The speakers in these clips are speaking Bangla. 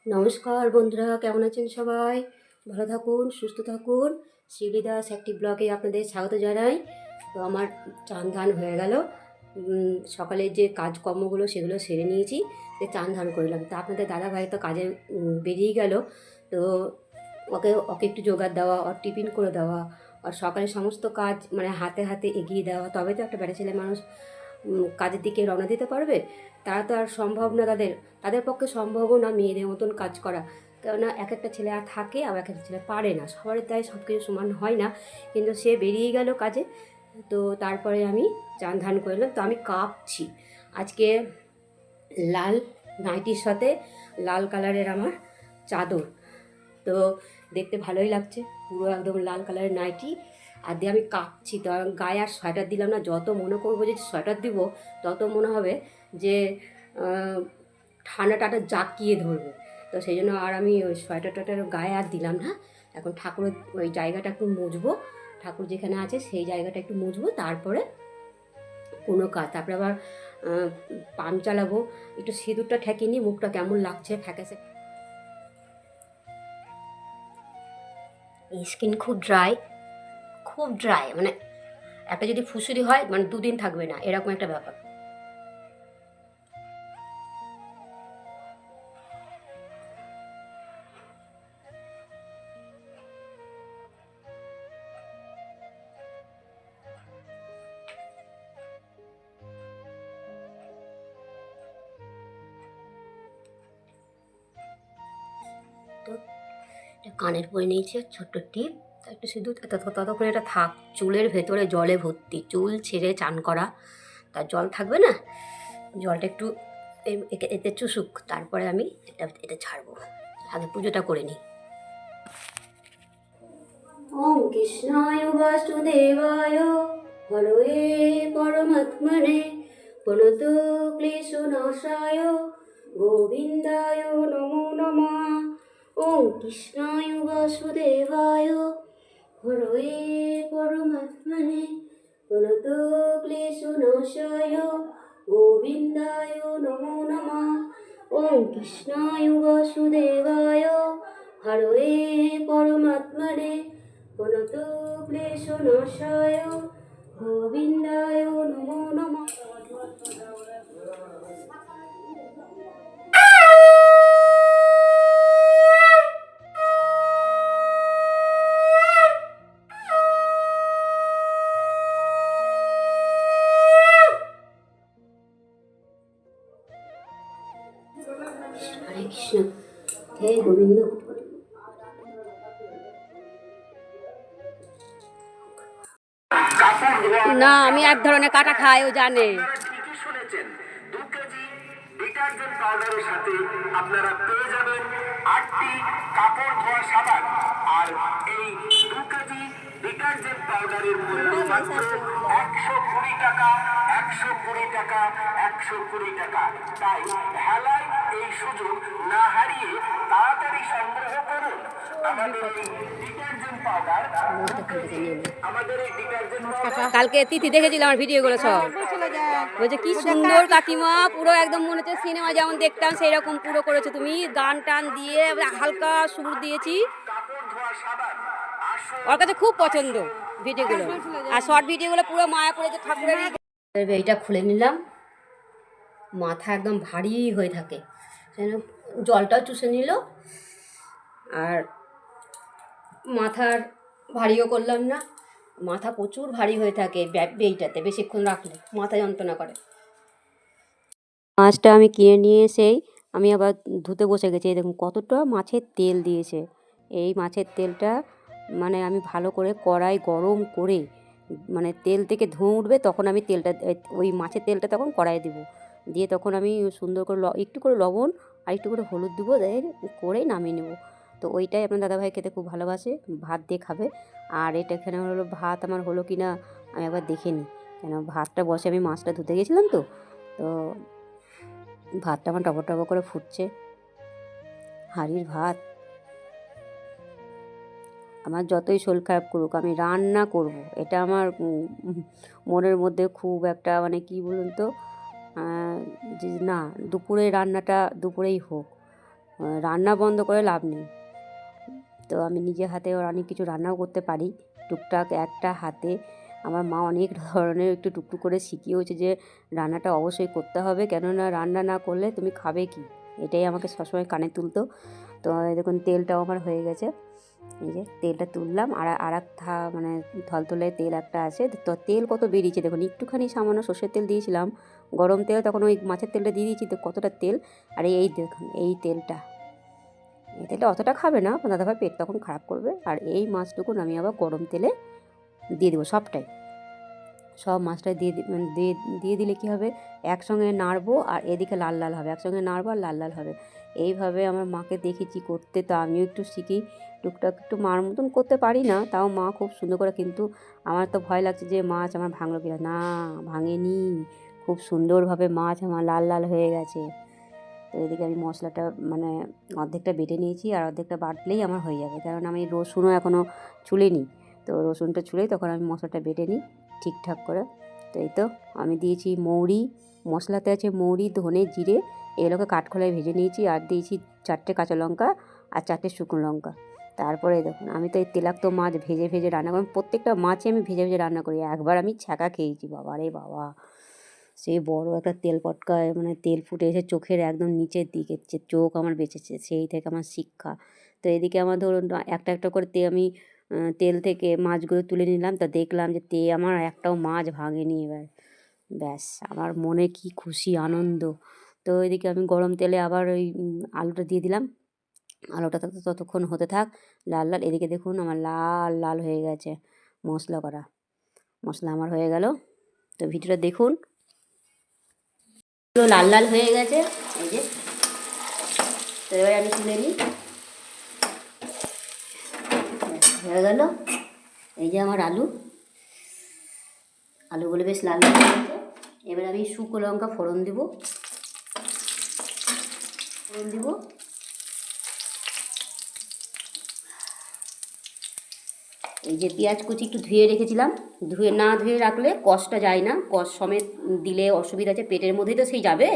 নমস্কার বন্ধুরা, কেমন আছেন সবাই? ভালো থাকুন, সুস্থ থাকুন। শিউলি দাস একটি ব্লগে আপনাদের স্বাগত জানাই। তো আমার চান ধান হয়ে গেল। সকালে যে কাজকর্মগুলো সেগুলো সেরে নিয়েছি, চান ধান করলাম। তা আপনাদের দাদাভাই তো কাজে বেরিয়ে গেল। তো ওকে ওকে একটু জোগাড় দেওয়া, ওর টিফিন করে দেওয়া, আর সকালে সমস্ত কাজ মানে হাতে হাতে এগিয়ে দেওয়া, তবে তো একটা বেটা ছেলে মানুষ কাজের দিকে রওনা দিতে পারবে। তারা তো আর সম্ভব না, তাদের পক্ষে সম্ভবও না মেয়েদের মতন কাজ করা। কেননা এক একটা ছেলে আর থাকে, আর এক একটা ছেলে পারে না, সবার তাই সব কিছু সমান হয় না। কিন্তু সে বেরিয়ে গেল কাজে। তো তারপরে আমি চান ধান করলাম। তো আমি কাঁপছি আজকে। লাল নাইটির সাথে লাল কালারের আমার চাদর, তো দেখতে ভালোই লাগছে, পুরো একদম লাল কালারের নাইটি। আর দিয়ে আমি কাঁপছি, তো গায়ে আর সোয়েটার দিলাম না। যত মনে করবো যে সোয়েটার দিব, তত মনে হবে যে ঠান্ডাটা জাঁকিয়ে ধরবে। তো সেই জন্য আর আমি ওই সোয়েটার টোয়েটার গায়ে আর দিলাম না। এখন ঠাকুরের ওই জায়গাটা একটু মুছবো, ঠাকুর যেখানে আছে সেই জায়গাটা একটু মুছবো, তারপরে কোনো কাজ। তারপরে আবার পান চালাবো। একটু সিঁদুরটা ঠেকিয়ে নিই, মুখটা কেমন লাগছে ফ্যাকাসে। স্কিন খুব ড্রাই, খুব ড্রাই, মানে একটা যদি ফুসুরি হয় মানে দুদিন থাকবে না, এরকম একটা ব্যাপার। তো কানের পরে নিয়েছি ছোট্ট টিপ, একটু সিঁদুর, ততক্ষণ এটা থাক। চুলের ভেতরে জলে ভর্তি, চুল ছেড়ে চান করা, তার জল থাকবে না, জলটা একটু এতে চুষুক, তারপরে আমি এটা ছাড়বো। আগে পুজোটা করে নিই। ওম কৃষ্ণায় বাসুদেবায় হরয়ে পরমাত্মনে প্রণত ক্লেশনাশায় গোবিন্দায় নমো নমঃ। ওম কৃষ্ণায় বাসুদেবায় হরয়ে পরমাত্মনে প্রণত ক্লেশনাশায় গোবিন্দায় নমো নমঃ। ওম কৃষ্ণায় বাসুদেবায় হরয়ে পরমাত্মনে প্রণত ক্লেশনাশায় গোবিন্দায় নমো নমঃ। হরে কৃষ্ণ, হে গোবিন্দ। না, আমি এক ধরনের কাটা খাই, ও জানে। ঠিকই শুনেছেন, 2 কেজি ডিটারজেন্ট পাউডারের সাথে আপনারা পেয়ে যাবেন 8টি কাপড় ধোয়া সাবান। আর এই 2 কেজি ডিটারজেন্ট পাউডারের মূল্য মাত্র 120 টাকা, 120 টাকা, 120 টাকা। তাই হেলায় এই সুযোগ না হারিয়ে তাড়াতাড়ি সংগ্রহ করুন আমাদের এই ডিটারজেন্ট পাউডার। আমাদের এই ডিটারজেন্ট পাউডার কালকে তিথি দেখেছিল আমার ভিডিওগুলো সব, বলছে কি সুন্দর কাকিমা, পুরো একদম মনে হচ্ছে সিনেমা যেমন দেখতাম সেই রকম পুরো করেছো তুমি, গান টান দিয়ে হালকা সুর দিয়েছি। কাপড় ধোয়া সাবান। ওর কাছে খুব পছন্দ ভিডিওগুলো, আর শর্ট ভিডিওগুলো পুরো মায়া পড়েছে ঠাকুরের। এইটা খুলে নিলাম, মাথা একদম ভারী হয়ে থাকে, জলটাও চুষে নিল, আর মাথার ভারীও করলাম না। মাথা প্রচুর ভারী হয়ে থাকে এইটাতে বেশিক্ষণ রাখলে, মাথা যন্ত্রণা করে। মাছটা আমি কিনে নিয়ে এসেই আমি আবার ধুতে বসে গেছি। এই দেখুন কতটা মাছের তেল দিয়েছে। এই মাছের তেলটা মানে আমি ভালো করে কড়াই গরম করে, মানে তেল থেকে ধোঁয়া উঠবে তখন আমি তেলটা, ওই মাছের তেলটা তখন কড়াইয়ে দেবো, দিয়ে তখন আমি সুন্দর করে একটু করে লবণ আর একটু করে হলুদ দেবো, করেই নামিয়ে নেবো। তো ওইটাই আপনার দাদাভাই খেতে খুব ভালোবাসে, ভাত দিয়ে খাবে। আর এটা এখানে হলো ভাত আমার হলো কি না আমি একবার দেখে নিই, কেন ভাতটা বসে আমি মাছটা ধুতে গেছিলাম তো। তো ভাতটা আমার টপর টপর করে ফুটছে, হাঁড়ির ভাত। আমার যতই শরীর খারাপ করুক আমি রান্না করব, এটা আমার মনের মধ্যে খুব একটা মানে কি বলুন তো, যে না দুপুরে রান্নাটা দুপুরেই হোক। রান্না বন্ধ করে লাভ নেই। তো আমি নিজে হাতে অনেক কিছু রান্নাও করতে পারি টুকটাক একটা হাতে। আমার মা অনেক ধরনের একটু টুকটুক করে শিখিয়েওছে যে রান্নাটা অবশ্যই করতে হবে, কেননা রান্না না করলে তুমি খাবে কি, এটাই আমাকে সবসময় কানে তুলতো। তো এই দেখুন তেলটাও আমার হয়ে গেছে, এই যে তেলটা তুললাম। আর এক মানে থলথলে তেল একটা আছে, তো তেল কত বেরিয়েছে দেখুন। একটুখানি সামান্য সর্ষের তেল দিয়েছিলাম, গরম তেল, তখন ওই মাছের তেলটা দিয়ে দিয়েছি, তো কতটা তেল। আর এই দেখুন এই তেলটা অতটা খাবে না আপনার দাদাভাই, পেট তখন খারাপ করবে। আর এই মাছটুকুন আমি আবার গরম তেলে দিয়ে দেবো সবটাই, সব মাছটা দিয়ে দিলে কী হবে, একসঙ্গে নাড়বো আর এদিকে লাল লাল হবে, একসঙ্গে নাড়বো আর লাল লাল হবে। এইভাবে আমার মাকে দেখেছি করতে, তো আমিও একটু শিখি টুকটাক, একটু মার মতন করতে পারি না, তাও মা খুব সুন্দর করে। কিন্তু আমার তো ভয় লাগছে যে মাছ আমার ভাঙলো কিনা, না ভাঙেনি, খুব সুন্দরভাবে মাছ আমার লাল লাল হয়ে গেছে। তো এদিকে আমি মশলাটা মানে অর্ধেকটা বেটে নিয়েছি, আর অর্ধেকটা বাটলেই আমার হয়ে যাবে, কারণ আমি রসুনও এখনও ছুলিনি। তো রসুনটা ছুলেই তখন আমি মশলাটা বেটে নিই ঠিকঠাক করে। তো এই তো আমি দিয়েছি মৌরি, মশলাতে আছে মৌরি, ধনে, জিরে, এগুলোকে কাঠখোলায় ভেজে নিয়েছি। আর দিয়েছি 4টে কাঁচা লঙ্কা আর 4টে শুকনো লঙ্কা। তারপরে দেখুন আমি তো এই তেলাক্ত মাছ ভেজে ভেজে রান্না করি, প্রত্যেকটা মাছই আমি ভেজে ভেজে রান্না করি। একবার আমি ছ্যাঁকা খেয়েছি, বাবা রে বাবা, সেই বড় একটা তেল পটকায়, মানে তেল ফুটে এসে চোখের একদম নিচের দিকে, যে চোখ আমার বেঁচেছে, সেই থেকে আমার শিক্ষা। তো এদিকে আমার ধরুন একটা একটা করে আমি তেল থেকে মাছগুলো তুলে নিলাম, তো দেখলাম যে আমার একটাও মাছ ভাঙেনি। এবার ব্যাস, আমার মনে কি খুশি আনন্দ। তো এদিকে আমি গরম তেলে আবার ওই আলুটা দিয়ে দিলাম, আলুটা ততক্ষণ হতে থাক লাল লাল। এদিকে দেখুন আমার লাল লাল হয়ে গেছে মশলা করা, মশলা আমার হয়ে গেল। তো ভিডিওটা দেখুন, পুরো লাল লাল হয়ে গেছে, এই যে। তো এবার আমি তুলে নিই, হয়ে গেল। এই যে আমার আলুগুলো বেশ লাল লাল হয়ে গেছে। এবার আমি শুকনো লঙ্কা ফোড়ন দিব, এই যে পেঁয়াজ কুচি একটু ধুয়ে রেখেছিলাম, ধুয়ে রাখলে কষটা যায় না, কষ সমেত দিলে অসুবিধা আছে, পেটের মধ্যেই তো সেই যাবে,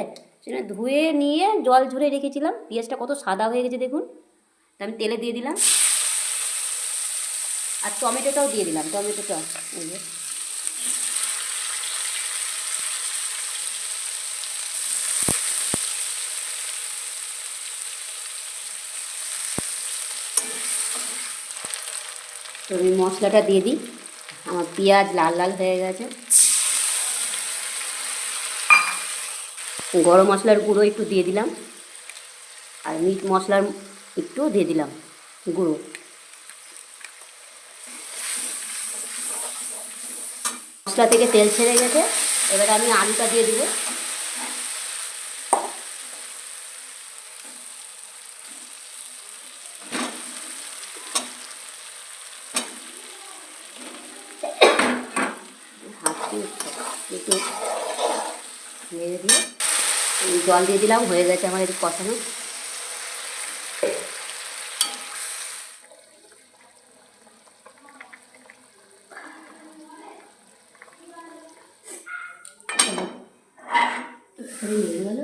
সেটা ধুয়ে নিয়ে জল ঝরে রেখেছিলাম। পেঁয়াজটা কত সাদা হয়ে গেছে দেখুন। তা আমি তেলে দিয়ে দিলাম, আর টমেটোটাও দিয়ে দিলাম, টমেটোটা এই যে। তো আমি মশলাটা দিয়ে দিই, আমার পেঁয়াজ লাল লাল হয়ে গেছে। গরম মশলার গুঁড়ো একটু দিয়ে দিলাম, আর মিট মশলার একটু দিয়ে দিলাম গুঁড়ো। মশলা থেকে তেল ছেড়ে গেছে, এবার আমি আলুটা দিয়ে দেবো। একটু নেড়ে দিয়ে জল দিয়ে দিলাম, হয়ে গেছে আমার একটু কষানো। নেড়ে গেল।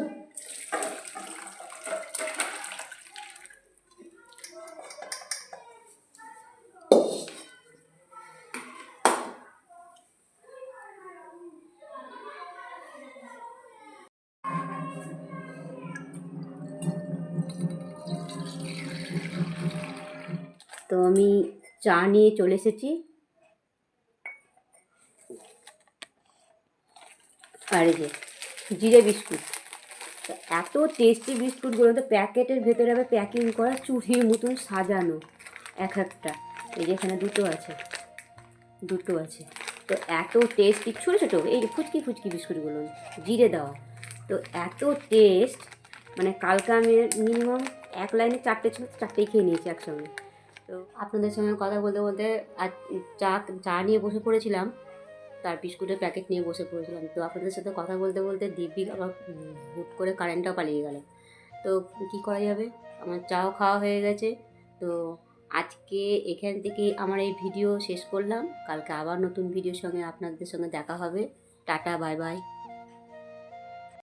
তো আমি চা নিয়ে চলে এসেছি, আর এই যে জিরে বিস্কুট। তো এত টেস্টি বিস্কুটগুলো, তো প্যাকেটের ভেতরে আবার প্যাকিং করা চুড়ির মতন সাজানো এক একটা। এই যে এখানে দুটো আছে, তো এত টেস্টি, ছোটো ছোটো এই যে ফুচকি বিস্কুটগুলো জিরে দেওয়া, তো এত টেস্ট, মানে কালকে আমি মিনিমাম এক লাইনে 4টে ছিল, 4টেই খেয়ে নিয়েছি একসঙ্গে। তো আপনাদের সঙ্গে কথা বলতে বলতে আর চা নিয়ে বসে পড়েছিলাম, তার বিস্কুটের প্যাকেট নিয়ে বসে পড়েছিলাম। তো আপনাদের সাথে কথা বলতে বলতে দিব্যি আবার হুট করে কারেন্টটাও পালিয়ে গেল। তো কী করা যাবে, আমার চাও খাওয়া হয়ে গেছে। তো আজকে এখান থেকে আমার এই ভিডিও শেষ করলাম, কালকে আবার নতুন ভিডিওর সঙ্গে আপনাদের সঙ্গে দেখা হবে। Tata, bye bye.